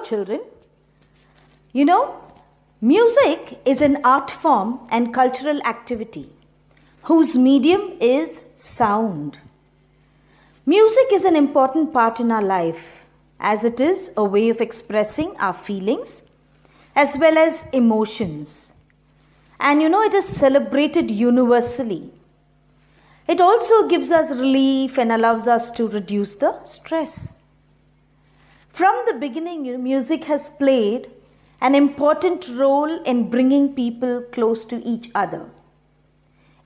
children. You know, music is an art form and cultural activity whose medium is sound. Music is an important part in our life as it is a way of expressing our feelings as well as emotions. And you know, it is celebrated universally. It also gives us relief and allows us to reduce the stress. From the beginning, music has played an important role in bringing people close to each other.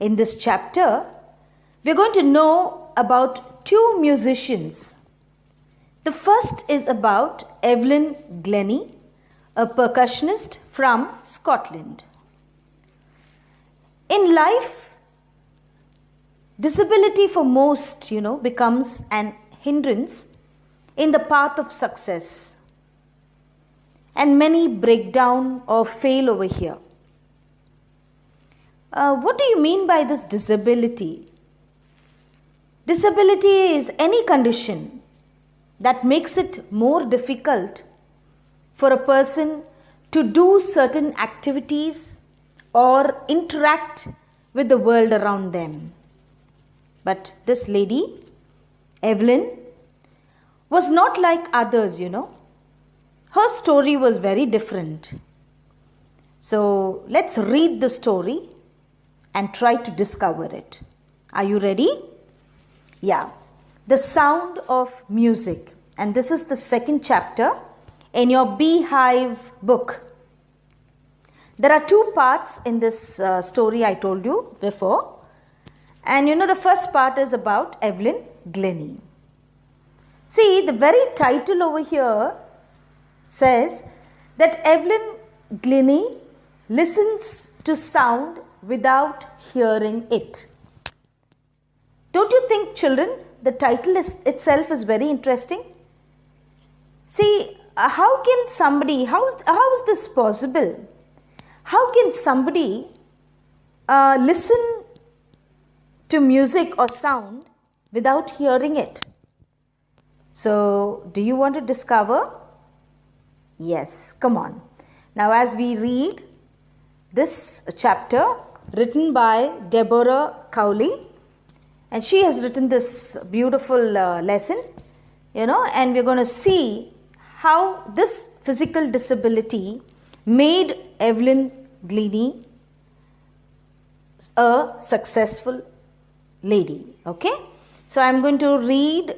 In this chapter, we're going to know about two musicians. The first is about Evelyn Glennie, a percussionist from Scotland. In life, disability for most, becomes an hindrance in the path of success. And many break down or fail over here. What do you mean by this disability? Disability is any condition that makes it more difficult for a person to do certain activities or interact with the world around them. But this lady, Evelyn, was not like others, Her story was very different. So let's read the story and try to discover it. Are you ready? Yeah. The sound of music. And this is the second chapter in your Beehive book. There are two parts in this story I told you before. And the first part is about Evelyn Glennie. See, the very title over here says that Evelyn Glennie listens to sound without hearing it. Don't you think, children, the title itself is very interesting? See, how is this possible? How can somebody listen to music or sound without hearing it? So, do you want to discover? Yes, come on. Now, as we read this chapter written by Deborah Cowley, and she has written this beautiful lesson, and we're going to see how this physical disability made Evelyn Glennie a successful lady. Okay? So, I'm going to read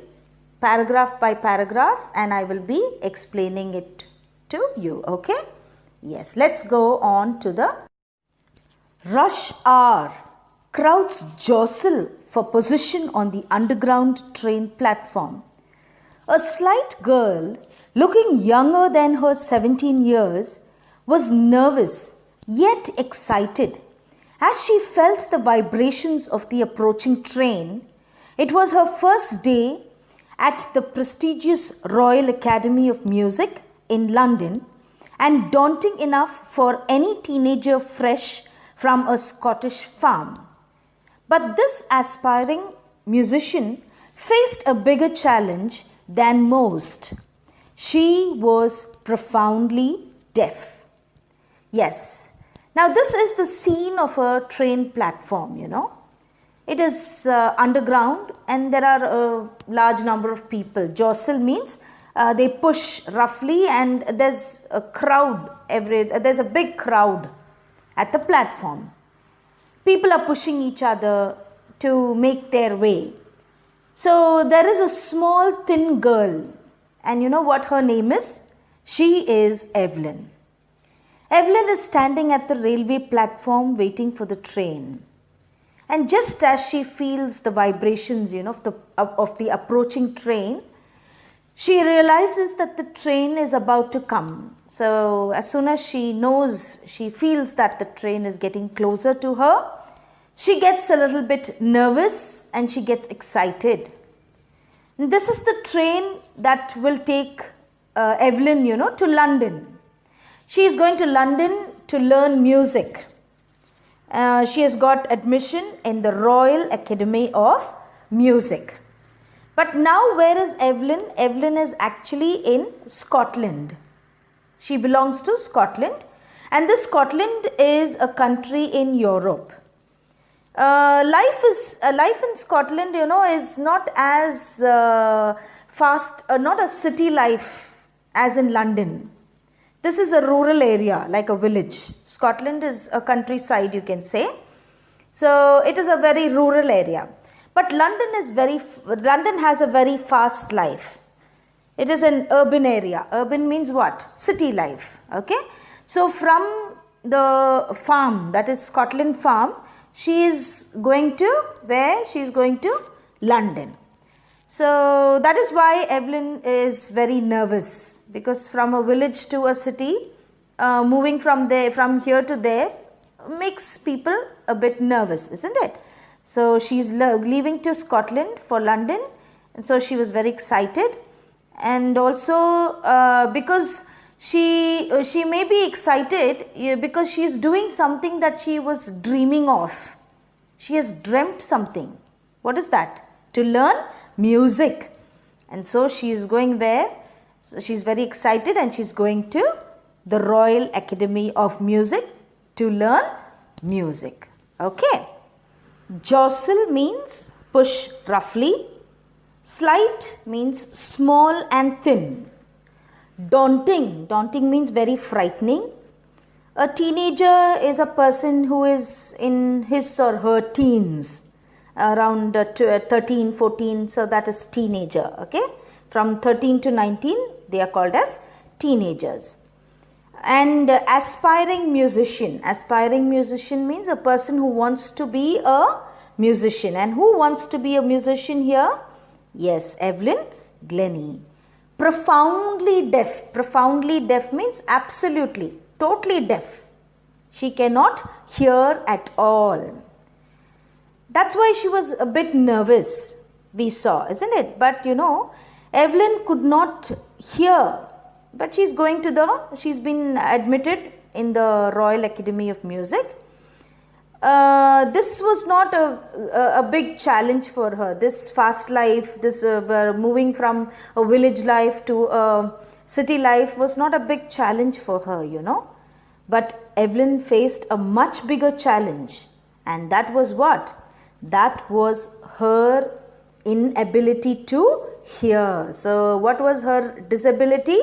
paragraph by paragraph and I will be explaining it to you. Okay? Yes, let's go on to the rush hour. Crowds jostle for position on the underground train platform. A slight girl, looking younger than her 17 years, was nervous yet excited as she felt the vibrations of the approaching train. It was her first day at the prestigious Royal Academy of Music in London and daunting enough for any teenager fresh from a Scottish farm. But this aspiring musician faced a bigger challenge than most. She was profoundly deaf. Yes. Now this is the scene of a train platform, It is underground and there are a large number of people. Jostle means they push roughly and there's a crowd, there's a big crowd at the platform. People are pushing each other to make their way. So there is a small thin girl and you know what her name is? She is Evelyn. Evelyn is standing at the railway platform waiting for the train. And just as she feels the vibrations, of the approaching train, she realizes that the train is about to come. So as soon as she feels that the train is getting closer to her, she gets a little bit nervous and she gets excited. And this is the train that will take Evelyn, to London. She is going to London to learn music. She has got admission in the Royal Academy of Music. But now where is Evelyn? Evelyn is actually in Scotland. She belongs to Scotland, and this Scotland is a country in Europe. Life in Scotland, is not as fast, not a city life as in London. This is a rural area, like a village. Scotland is a countryside, you can say. So it is a very rural area. But London has a very fast life. It is an urban area. Urban means what? City life. Okay. So from the farm, that is Scotland farm, she is going to where? She is going to London. So that is why Evelyn is very nervous, because from a village to a city, moving from here to there makes people a bit nervous, isn't it? So she is leaving to Scotland for London, and so she was very excited. And also because she may be excited because she is doing something that she was dreaming of. She has dreamt something. What is that? To learn music. And so she is going where? So she is very excited, and she is going to the Royal Academy of Music to learn music. Okay. Jostle means push roughly. Slight means small and thin. Daunting means very frightening. A teenager is a person who is in his or her teens, around 13, 14, so that is teenager. Okay, from 13 to 19 they are called as teenagers. And aspiring musician means a person who wants to be a musician. And who wants to be a musician here? Yes, Evelyn Glennie. Profoundly deaf means absolutely, totally deaf. She cannot hear at all. That's why she was a bit nervous, we saw, isn't it? But Evelyn could not hear, but she's been admitted in the Royal Academy of Music. This was not a big challenge for her. This fast life, this moving from a village life to a city life was not a big challenge for her, But Evelyn faced a much bigger challenge, and that was what? That was her inability to hear. So what was her disability?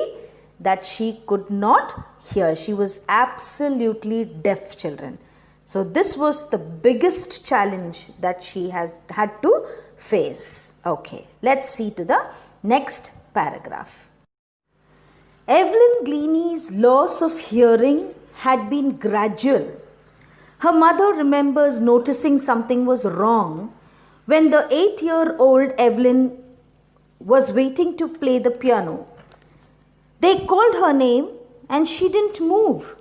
That she could not hear. She was absolutely deaf, children. So this was the biggest challenge that she had to face. Okay, let's see to the next paragraph. Evelyn Glennie's loss of hearing had been gradual. Her mother remembers noticing something was wrong when the 8-year-old Evelyn was waiting to play the piano. They called her name and she didn't move.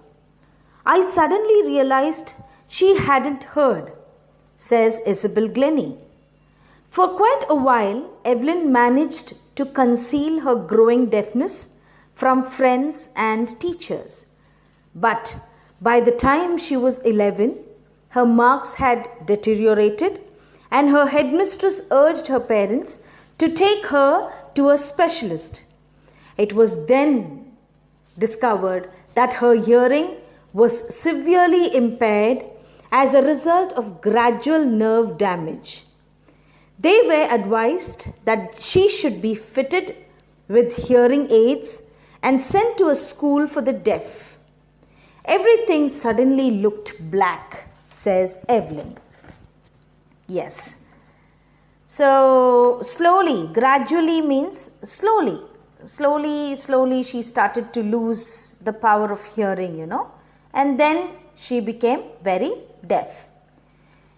I suddenly realized she hadn't heard, says Isabel Glennie. For quite a while, Evelyn managed to conceal her growing deafness from friends and teachers. But by the time she was 11, her marks had deteriorated, and her headmistress urged her parents to take her to a specialist. It was then discovered that her hearing was severely impaired as a result of gradual nerve damage. They were advised that she should be fitted with hearing aids and sent to a school for the deaf. Everything suddenly looked black, says Evelyn. Yes. So slowly, gradually means slowly. Slowly she started to lose the power of hearing, and then she became very deaf.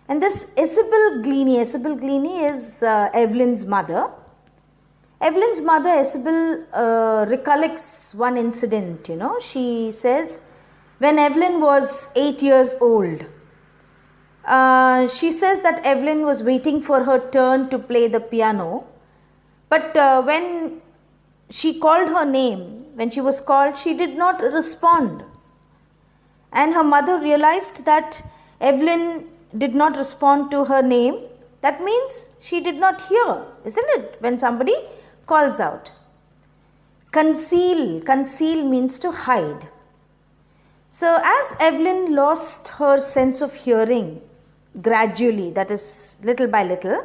And this Isabel Glennie is Evelyn's mother. Evelyn's mother, Isabel, recollects one incident, She says when Evelyn was 8 years old, she says that Evelyn was waiting for her turn to play the piano. But when she called her name, when she was called, she did not respond. And her mother realized that Evelyn did not respond to her name. That means she did not hear, isn't it? When somebody calls out. Conceal. Conceal means to hide. So as Evelyn lost her sense of hearing gradually, that is little by little,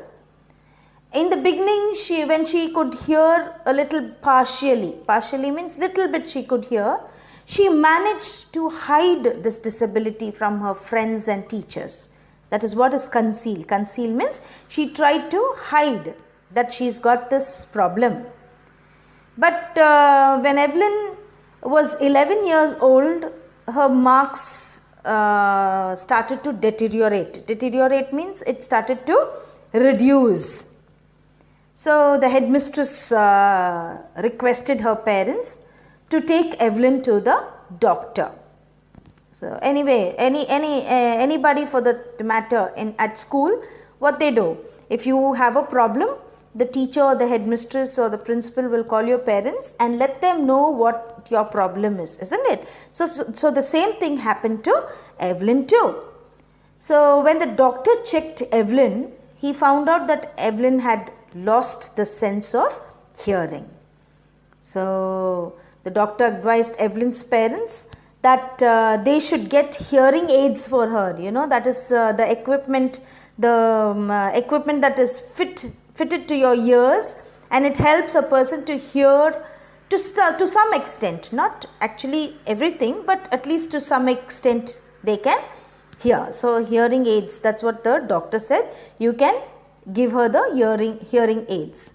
in the beginning when she could hear a little partially means little bit she could hear, she managed to hide this disability from her friends and teachers. That is what is conceal. Conceal means she tried to hide that she's got this problem. But when Evelyn was 11 years old, her marks started to deteriorate. Deteriorate means it started to reduce. So the headmistress requested her parents to take Evelyn to the doctor. So anyway, anybody for that matter at school, what they do, if you have a problem, the teacher or the headmistress or the principal will call your parents and let them know what your problem is, isn't it? So the same thing happened to Evelyn too. So when the doctor checked Evelyn, he found out that Evelyn had lost the sense of hearing. So the doctor advised Evelyn's parents that they should get hearing aids for her. You know, that is the equipment that is fitted to your ears, and it helps a person to hear to some extent, not actually everything, but at least to some extent they can hear. So hearing aids, that's what the doctor said. You can give her the hearing aids.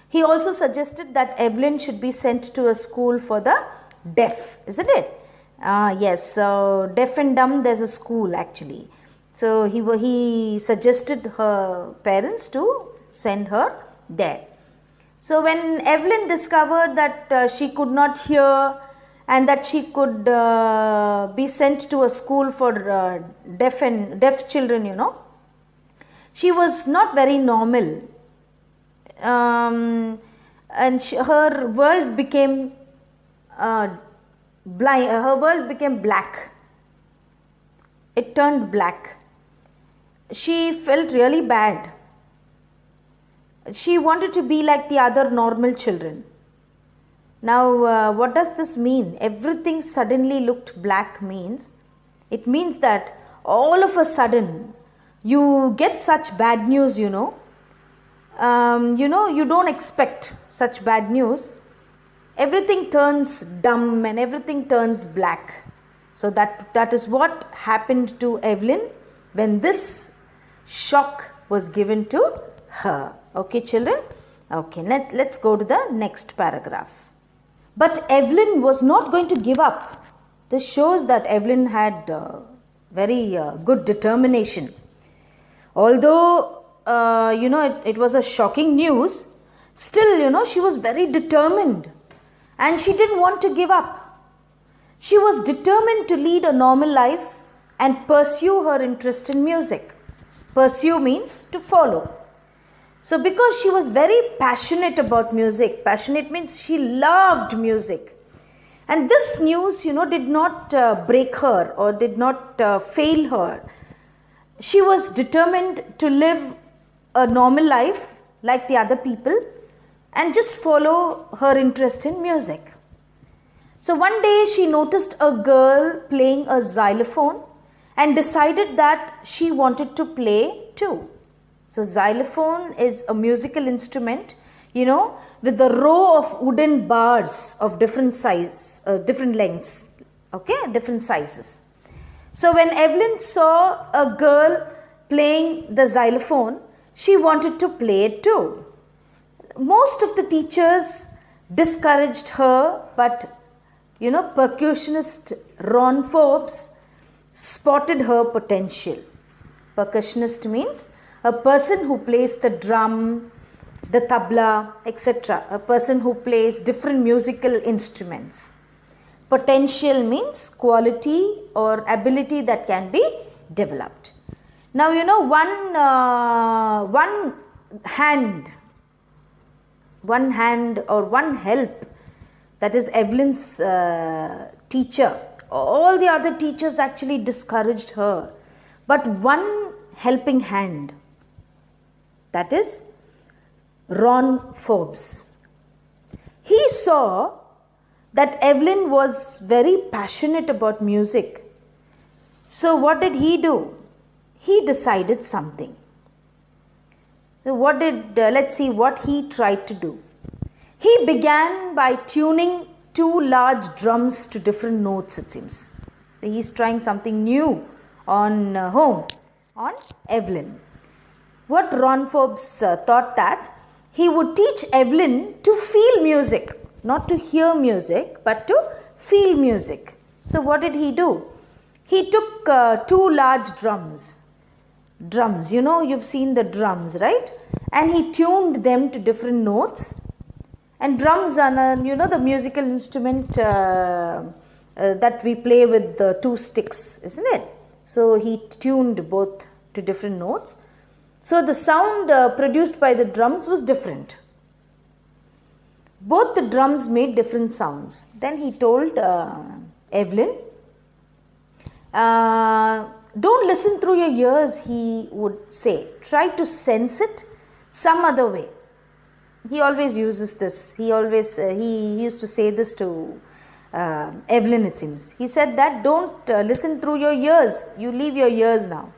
He also suggested that Evelyn should be sent to a school for the deaf, isn't it? Yes, so deaf and dumb, there's a school actually. So he suggested her parents to send her there. So when Evelyn discovered that she could not hear and that she could be sent to a school for deaf children, you know, she was not very normal, and her world became blind. Her world became black. It turned black. She felt really bad. She wanted to be like the other normal children. Now, what does this mean? Everything suddenly looked black means, it means that all of a sudden you get such bad news, you know, you don't expect such bad news. Everything turns dumb and everything turns black. So that is what happened to Evelyn when this shock was given to her. Okay, children? Okay, let's go to the next paragraph. But Evelyn was not going to give up. This shows that Evelyn had very good determination. Although, it was a shocking news, still, she was very determined and she didn't want to give up. She was determined to lead a normal life and pursue her interest in music. Pursue means to follow. So because she was very passionate about music, passionate means she loved music. And this news, did not break her or did not fail her. She was determined to live a normal life like the other people and just follow her interest in music. So one day she noticed a girl playing a xylophone and decided that she wanted to play too. So xylophone is a musical instrument, with a row of wooden bars of different size, different lengths, different sizes. So when Evelyn saw a girl playing the xylophone, she wanted to play it too. Most of the teachers discouraged her, but percussionist Ron Forbes spotted her potential. Percussionist means a person who plays the drum, the tabla, etc. A person who plays different musical instruments. Potential means quality or ability that can be developed. Now, one hand or one help, that is Evelyn's teacher. All the other teachers actually discouraged her. But one helping hand, that is Ron Forbes. He saw that Evelyn was very passionate about music. So what did he do? He decided something. So let's see what he tried to do. He began by tuning two large drums to different notes, it seems. He's trying something new on Evelyn. What Ron Forbes thought that he would teach Evelyn to feel music, not to hear music, but to feel music. So what did he do? He took two large drums, you've seen the drums, right? And he tuned them to different notes. And drums are, the musical instrument that we play with the two sticks, isn't it? So he tuned both to different notes. So the sound produced by the drums was different. Both the drums made different sounds. Then he told Evelyn, don't listen through your ears, he would say. Try to sense it some other way. He always uses this. He used to say this to Evelyn, it seems. He said that don't listen through your ears. You leave your ears now.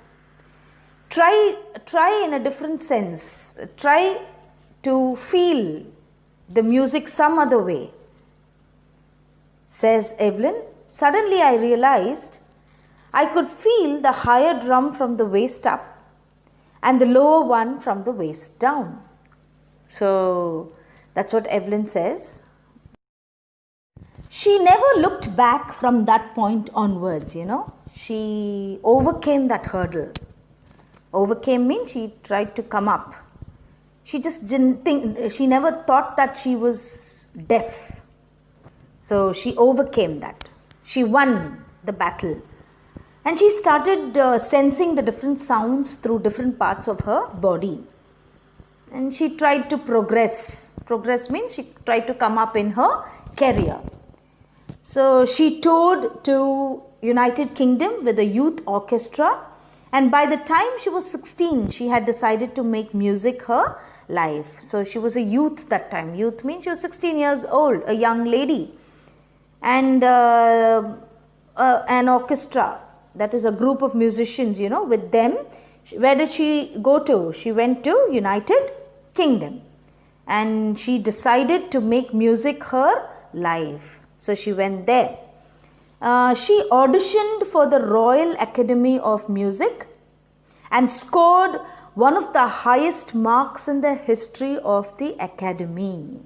Try in a different sense. Try to feel the music some other way. Says Evelyn, suddenly I realized I could feel the higher drum from the waist up and the lower one from the waist down. So that's what Evelyn says. She never looked back from that point onwards, She overcame that hurdle. Overcame means she tried to come up. She just didn't think, she never thought that she was deaf. So she overcame that. She won the battle. And she started sensing the different sounds through different parts of her body. And she tried to progress. Progress means she tried to come up in her career. So she toured to United Kingdom with a youth orchestra. And by the time she was 16, she had decided to make music her life. So she was a youth that time. Youth means she was 16 years old, a young lady. And an orchestra, that is a group of musicians, with them. Where did she go to? She went to United Kingdom. And she decided to make music her life. So she went there. She auditioned for the Royal Academy of Music and scored one of the highest marks in the history of the Academy.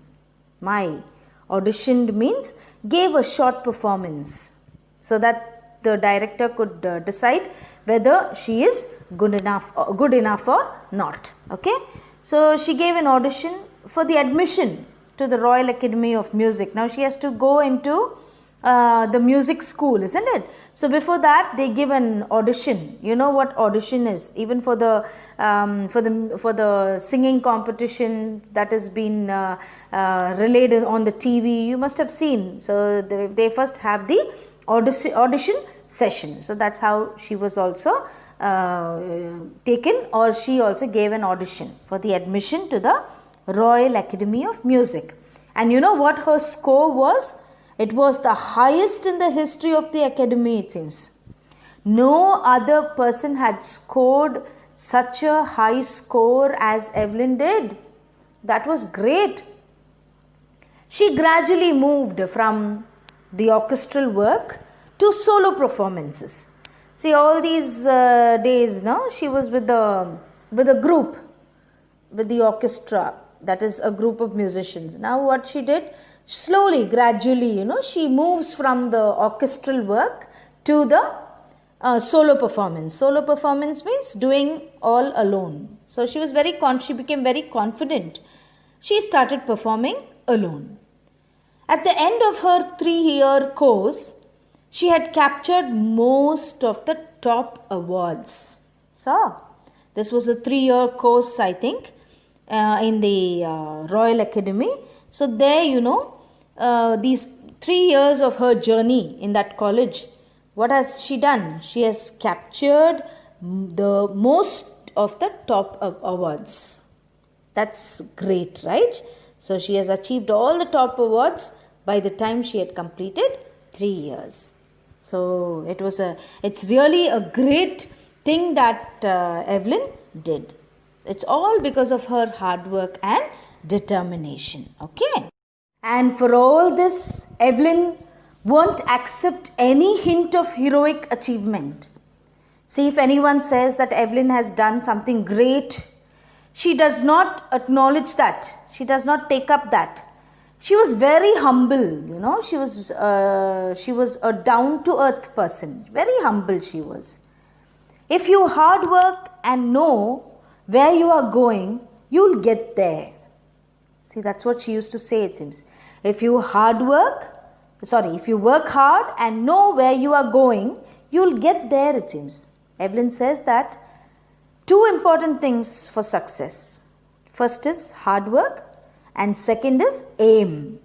Auditioned means gave a short performance so that the director could decide whether she is good enough or not. Okay. So she gave an audition for the admission to the Royal Academy of Music. Now she has to go into the music school, isn't it? So before that they give an audition. You know what audition is? Even for the singing competition that has been relayed on the TV, you must have seen. So they first have the audition session. So that's how she was also taken, or she also gave an audition for the admission to the Royal Academy of Music. And you know what her score was? It was the highest in the history of the Academy, it seems. No other person had scored such a high score as Evelyn did. That was great. She gradually moved from the orchestral work to solo performances. See, all these days, she was with a group, with the orchestra, that is a group of musicians. Now what she did, slowly, gradually, she moves from the orchestral work to the solo performance. Solo performance means doing all alone. So she became very confident. She started performing alone. At the end of her 3-year course, she had captured most of the top awards. So this was a 3-year course, I think, in the Royal Academy. So there, these 3 years of her journey in that college, what has she done? She has captured the most of the top awards. That's great, right? So she has achieved all the top awards by the time she had completed 3 years. So it's really a great thing that Evelyn did. It's all because of her hard work and determination. Okay. And for all this, Evelyn won't accept any hint of heroic achievement. See, if anyone says that Evelyn has done something great, she does not acknowledge that. She does not take up that. She was very humble, she was a down-to-earth person. Very humble she was. If you hard work and know where you are going, you'll get there. See, that's what she used to say, it seems. If you work hard and know where you are going, you'll get there, it seems. Evelyn says that 2 important things for success. First is hard work and second is aim.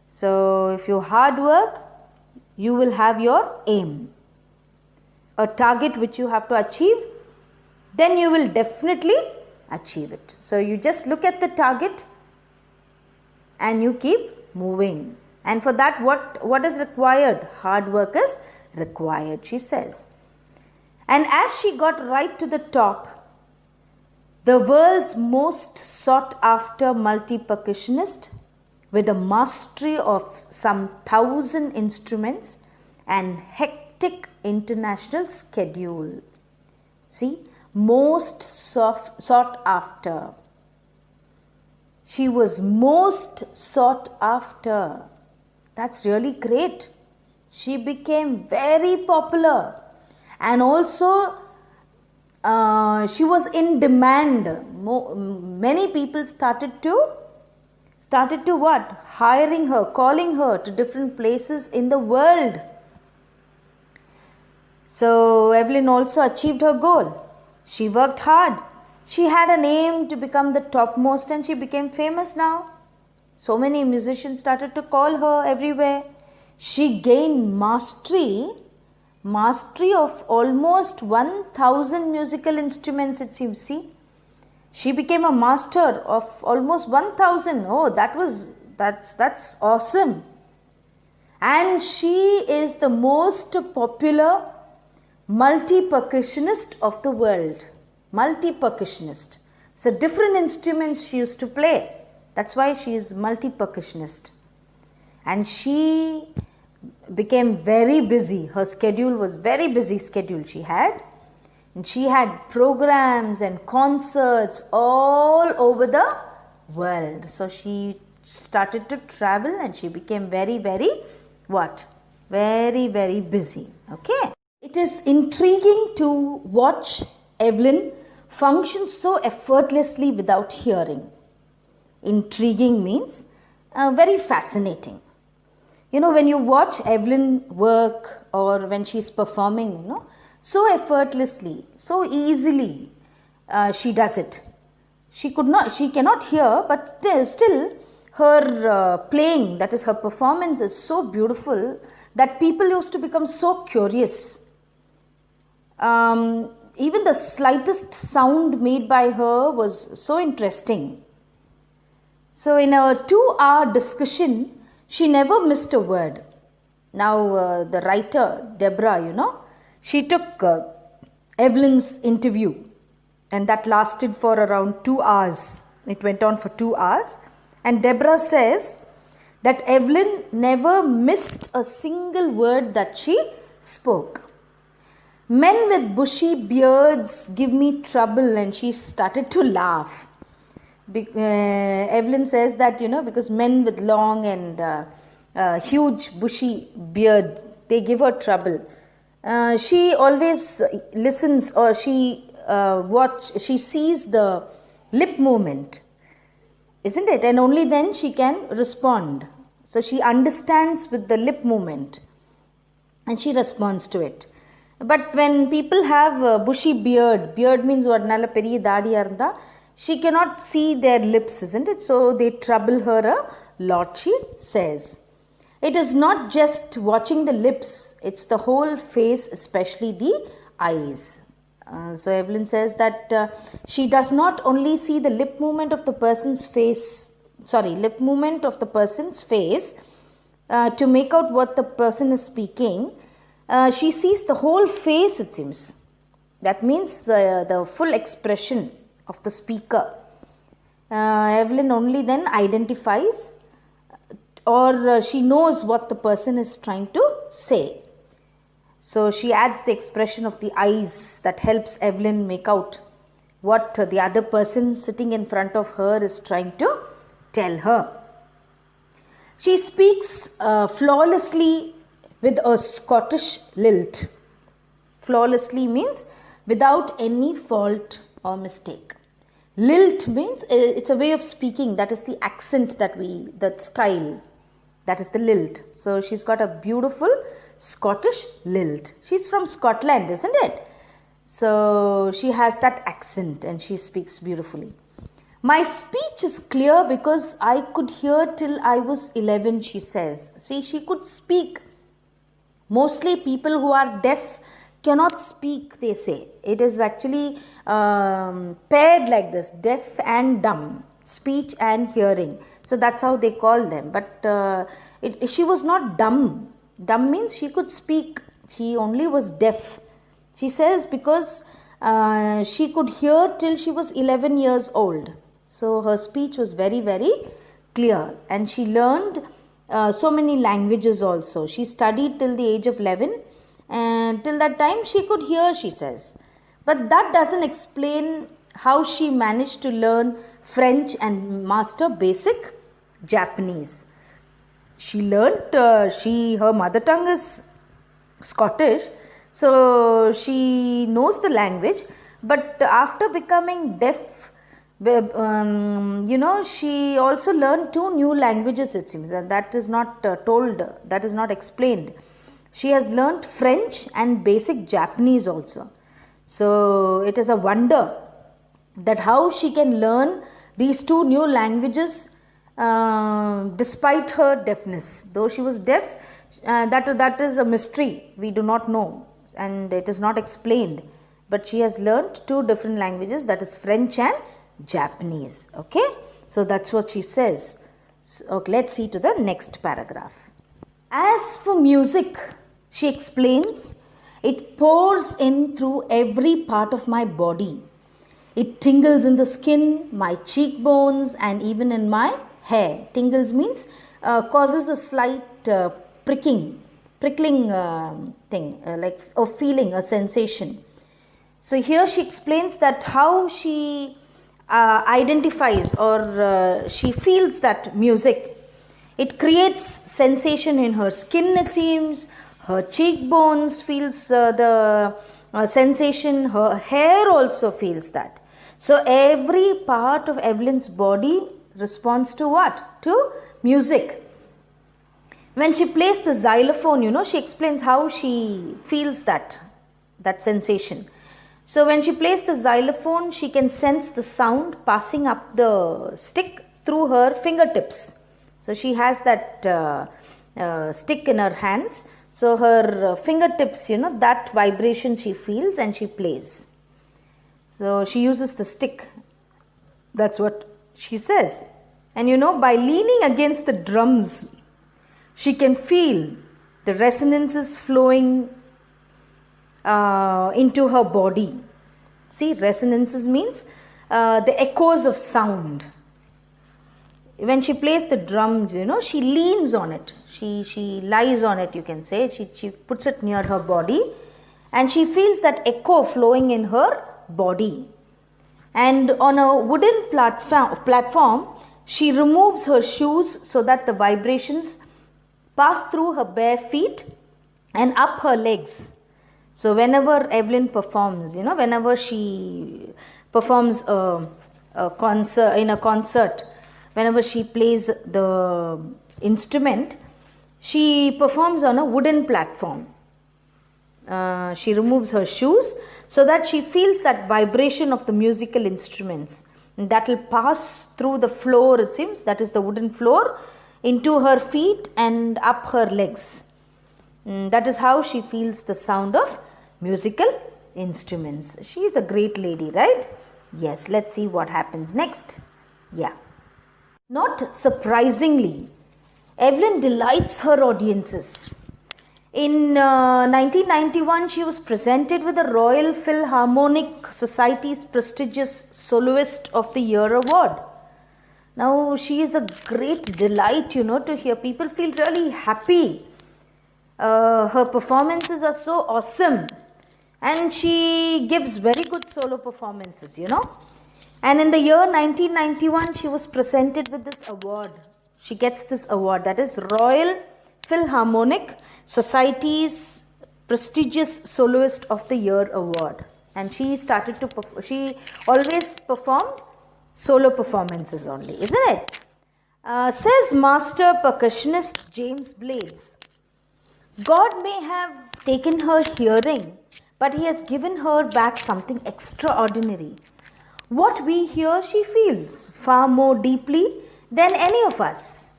So, if you hard work, you will have your aim. A target which you have to achieve, then you will definitely achieve it. So, you just look at the target and you keep moving. And for that, what is required? Hard work is required, she says. And as she got right to the top, the world's most sought after multi-percussionist with a mastery of some 1,000 instruments and hectic international schedule. See, most sought after. She was most sought after. That's really great. She became very popular. And also, she was in demand. Many people started to what? Hiring her, calling her to different places in the world. So, Evelyn also achieved her goal. She worked hard. She had an aim to become the topmost and she became famous now. So many musicians started to call her everywhere. She gained mastery of almost 1,000 musical instruments, it seems. See, she became a master of almost 1,000. Oh, that's awesome. And she is the most popular multi-percussionist of the world. Multi-percussionist. So different instruments she used to play. That's why she is multi-percussionist. And she became very busy. Her schedule was very busy schedule she had. And she had programs and concerts all over the world. So she started to travel and she became very, very what? Very, very busy. Okay. It is intriguing to watch Evelyn function so effortlessly without hearing. Intriguing means very fascinating. When you watch Evelyn work or when she's performing, so effortlessly, so easily she does it. She cannot hear, but still her playing, that is her performance, is so beautiful that people used to become so curious. Even the slightest sound made by her was so interesting. So in a 2-hour discussion, she never missed a word. Now the writer, Deborah, she took Evelyn's interview and that lasted for around 2 hours. It went on for 2 hours. And Deborah says that Evelyn never missed a single word that she spoke. Men with bushy beards give me trouble, and she started to laugh. Evelyn says that, because men with long and huge bushy beards, they give her trouble. She always listens, or she sees the lip movement, isn't it? And only then she can respond. So she understands with the lip movement and she responds to it. But when people have bushy beard means what? Nalla periya daadiya irundha, she cannot see their lips, isn't it? So they trouble her a lot, she says. It is not just watching the lips, it's the whole face, especially the eyes. So Evelyn says that she does not only see the lip movement of the person's face, to make out what the person is speaking, she sees the whole face, it seems. That means the full expression of the speaker. Evelyn only then identifies or she knows what the person is trying to say. So she adds the expression of the eyes that helps Evelyn make out what the other person sitting in front of her is trying to tell her. She speaks flawlessly with a Scottish lilt. Flawlessly means without any fault or mistake. Lilt means it's a way of speaking, that is the accent that style, that is the lilt. So she's got a beautiful Scottish lilt. She's from Scotland, isn't it? So she has that accent and she speaks beautifully. My speech is clear because I could hear till I was 11, she says. See, she could speak. Mostly people who are deaf cannot speak, they say. It is actually paired like this, deaf and dumb, speech and hearing. So that's how they call them. But she was not dumb. Dumb means she could speak. She only was deaf. She says because she could hear till she was 11 years old. So her speech was very, very clear. And she learned so many languages also. She studied till the age of 11. And till that time she could hear, she says. But that doesn't explain how she managed to learn French and master basic Japanese. She learnt, her mother tongue is Scottish, so she knows the language. But after becoming deaf, she also learned 2 new languages, it seems, and that is not told, that is not explained. She has learnt French and basic Japanese also. So it is a wonder that how she can learn these 2 new languages despite her deafness. Though she was deaf, that is a mystery. We do not know and it is not explained. But she has learnt 2 different languages, that is French and Japanese. Okay, so that's what she says. So, okay, let's see to the next paragraph. As for music, she explains, it pours in through every part of my body. It tingles in the skin, my cheekbones, and even in my hair. Tingles means causes a slight prickling thing, like a feeling, a sensation. So here she explains that how she identifies or she feels that music. It creates sensation in her skin, it seems. Her cheekbones feels the sensation. Her hair also feels that. So every part of Evelyn's body responds to what? To music. When she plays the xylophone, she explains how she feels that sensation. So when she plays the xylophone, she can sense the sound passing up the stick through her fingertips. So she has that stick in her hands. So her fingertips, that vibration she feels and she plays. So she uses the stick. That's what she says. And by leaning against the drums, she can feel the resonances flowing into her body. See, resonances means the echoes of sound. When she plays the drums, she leans on it. She lies on it, you can say. She puts it near her body and she feels that echo flowing in her body. And on a wooden platform, she removes her shoes so that the vibrations pass through her bare feet and up her legs. So whenever Evelyn performs, whenever she performs a concert, whenever she plays the instrument, she performs on a wooden platform. She removes her shoes so that she feels that vibration of the musical instruments. And that will pass through the floor, it seems, that is the wooden floor, into her feet and up her legs. That is how she feels the sound of musical instruments. She is a great lady, right? Yes, let's see what happens next. Yeah. Not surprisingly, Evelyn delights her audiences. In 1991, she was presented with the Royal Philharmonic Society's prestigious Soloist of the Year award. Now, she is a great delight, to hear. People feel really happy. Her performances are so awesome. And she gives very good solo performances, And in the year 1991, she was presented with this award. She gets this award, that is Royal Philharmonic Society's prestigious Soloist of the Year award. And she she always performed solo performances only, isn't it? Says master percussionist James Blades, God may have taken her hearing, but he has given her back something extraordinary. What we hear, she feels far more deeply than any of us.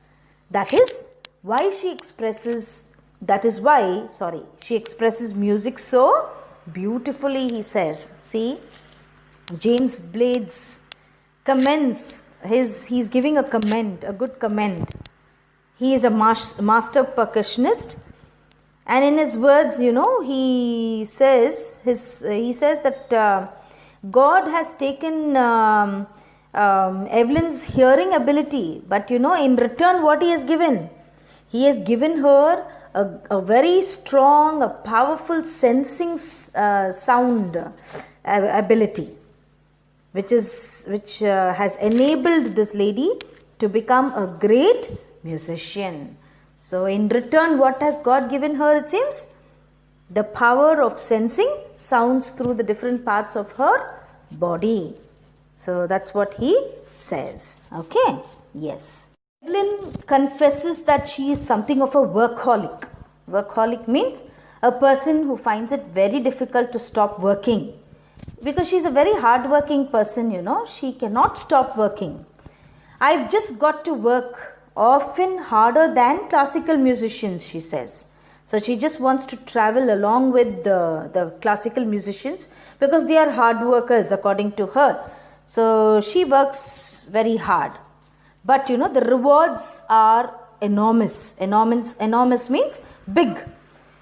That is why she expresses music so beautifully, he says. See, James Blades commends he's giving a good comment. He is a master percussionist, and in his words, he says that God has taken Evelyn's hearing ability, but in return, what he has given? He has given her a very strong, a powerful sensing sound ability, which has enabled this lady to become a great musician. So in return, what has God given her, it seems? The power of sensing sounds through the different parts of her body. So that's what he says. Okay? Yes. Evelyn confesses that she is something of a workaholic. Workaholic means a person who finds it very difficult to stop working. Because she's a very hard-working person, She cannot stop working. I've just got to work often harder than classical musicians, she says. So she just wants to travel along with the classical musicians because they are hard workers according to her. So she works very hard. But the rewards are enormous. Enormous means big.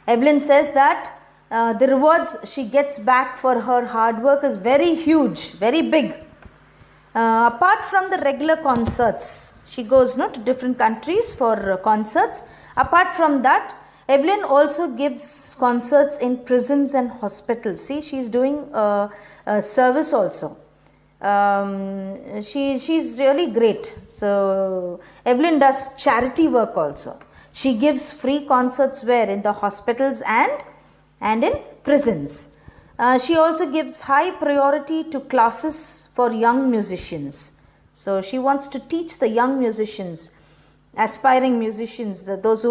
Evelyn says that the rewards she gets back for her hard work is very huge, very big. Apart from the regular concerts, she goes to different countries for concerts. Apart from that, Evelyn also gives concerts in prisons and hospitals. See, she's doing a service also. She's really great. So Evelyn does charity work also. She gives free concerts where? In the hospitals and in prisons. She also gives high priority to classes for young musicians. So she wants to teach the young musicians, aspiring musicians, those who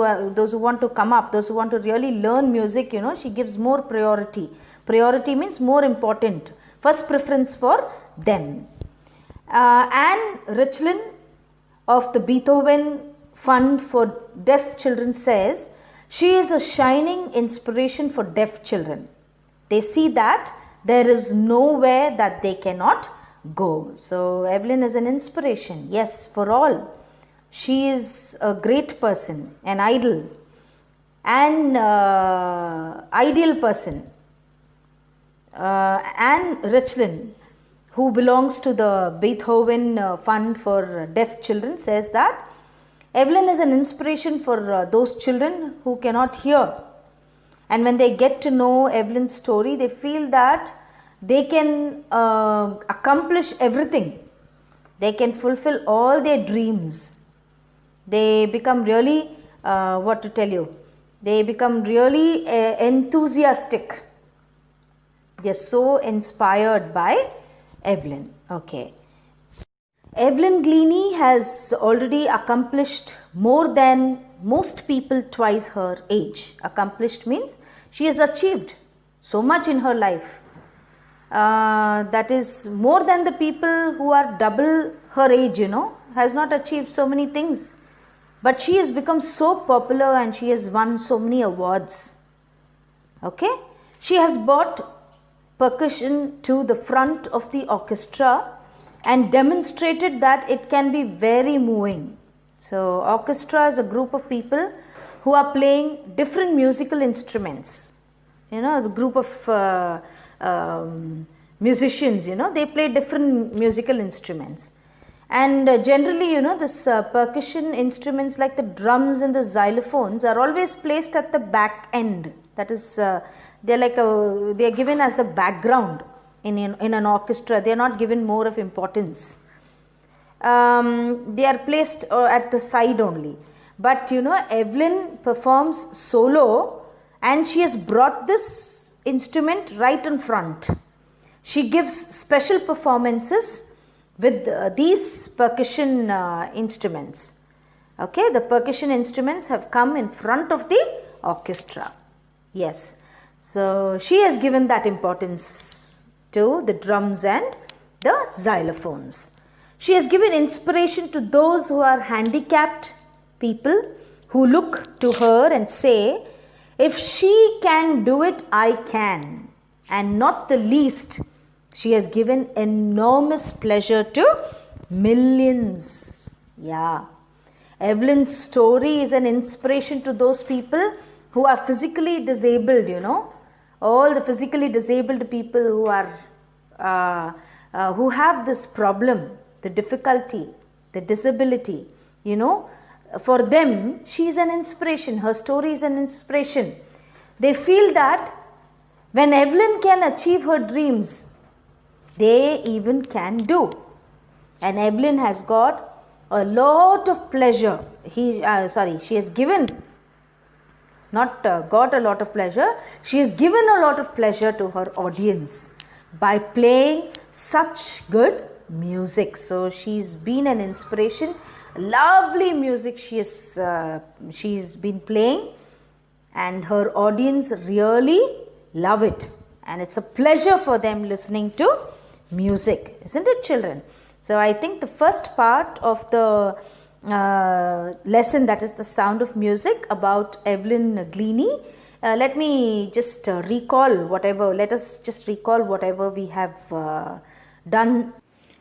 want to come up, those who want to really learn music, she gives more priority. Priority means more important. First preference for them. Anne Richlin of the Beethoven Fund for Deaf Children says, she is a shining inspiration for deaf children. They see that there is nowhere that they cannot go. So Evelyn is an inspiration, yes, for all. She is a great person, an idol, an ideal person. Anne Richlin, who belongs to the Beethoven Fund for Deaf Children, says that Evelyn is an inspiration for those children who cannot hear. And when they get to know Evelyn's story, they feel that they can accomplish everything. They can fulfill all their dreams. They become really, they become really enthusiastic. They are so inspired by Evelyn. Okay. Evelyn Gleaney has already accomplished more than most people twice her age. Accomplished means she has achieved so much in her life. That is more than the people who are double her age, has not achieved so many things. But she has become so popular and she has won so many awards. Okay. She has brought percussion to the front of the orchestra and demonstrated that it can be very moving. So orchestra is a group of people who are playing different musical instruments. You know, the group of musicians, you know, they play different musical instruments. And generally, you know, this percussion instruments like the drums and the xylophones are always placed at the back end. That is, they're like they're given as the background in an orchestra. They're not given more of importance. They are placed at the side only. But you know, Evelyn performs solo and she has brought this instrument right in front. She gives special performances with these percussion instruments. Okay, the percussion instruments have come in front of the orchestra. Yes, so she has given that importance to the drums and the xylophones. She has given inspiration to those who are handicapped people who look to her and say, if she can do it, I can. And not the least, she has given enormous pleasure to millions. Yeah. Evelyn's story is an inspiration to those people who are physically disabled, you know. All the physically disabled people who are who have this problem, the difficulty, the disability, you know. For them, she is an inspiration. Her story is an inspiration. They feel that when Evelyn can achieve her dreams, they even can do. And Evelyn has got a lot of pleasure. She has given, not got a lot of pleasure, she has given a lot of pleasure to her audience by playing such good music. So she's been an inspiration. Lovely music she's been playing, and her audience really love it, and it's a pleasure for them listening to music, isn't it, children? So I think the first part of the lesson, that is the sound of music about Evelyn Gleaney, let me just let us just recall whatever we have done.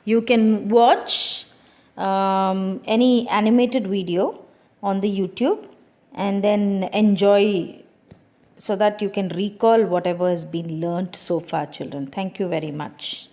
You can watch any animated video on the YouTube and then enjoy, so that you can recall whatever has been learnt so far, children. Thank you very much.